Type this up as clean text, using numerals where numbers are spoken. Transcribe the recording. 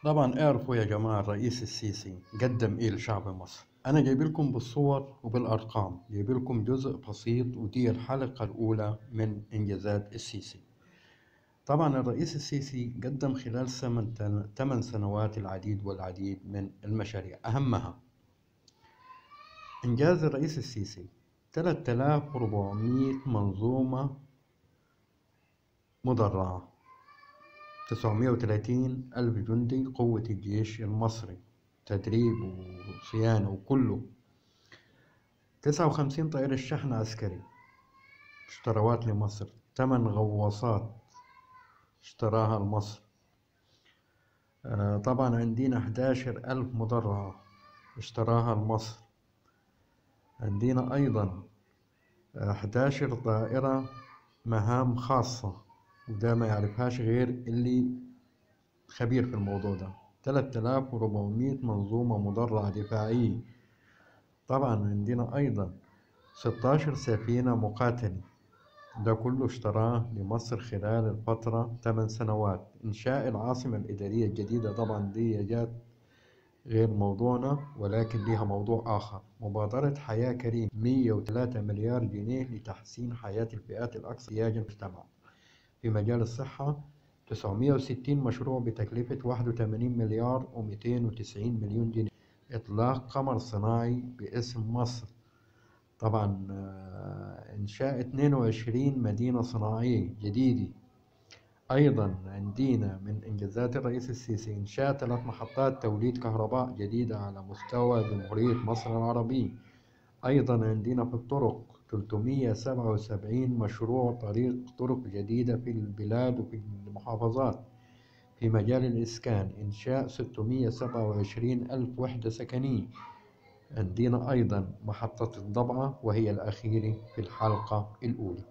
طبعا اعرفوا يا جماعة الرئيس السيسي قدم ايه لشعب مصر. انا جايب لكم بالصور وبالارقام، جايب لكم جزء بسيط ودي الحلقة الاولى من انجازات السيسي. طبعا الرئيس السيسي قدم خلال 8 سنوات العديد والعديد من المشاريع، اهمها انجاز الرئيس السيسي 3400 منظومة مدرعة، 930 ألف جندي قوة الجيش المصري، تدريب وصيانة وكله. 59 طائرة شحن عسكري اشتروات لمصر، 8 غواصات اشتراها لمصر. طبعا عندنا 11 ألف مدرعة اشتراها لمصر. عندنا أيضا 11 طائرة مهام خاصة، وده ما يعرفهاش غير اللي خبير في الموضوع ده. 3400 منظومة مدرعة دفاعية. طبعا عندنا أيضا 16 سفينة مقاتلة، ده كله اشتراه لمصر خلال الفترة 8 سنوات. إنشاء العاصمة الإدارية الجديدة، طبعا دي جات غير موضوعنا ولكن ليها موضوع آخر. مبادرة حياة كريم 103 مليار جنيه لتحسين حياة الفئات الأكثر احتياجا في المجتمع. في مجال الصحة 960 مشروع بتكلفة 81 مليار و290 مليون جنيه. إطلاق قمر صناعي باسم مصر. طبعا إنشاء 22 مدينة صناعية جديدة. أيضا عندنا من إنجازات الرئيس السيسي إنشاء 3 محطات توليد كهرباء جديدة على مستوى جمهورية مصر العربية. أيضا عندنا في الطرق 377 مشروع طرق جديدة في البلاد وفي المحافظات. في مجال الإسكان إنشاء 627 ألف وحدة سكنية. عندنا أيضا محطة الضبعة وهي الأخيرة في الحلقة الأولى.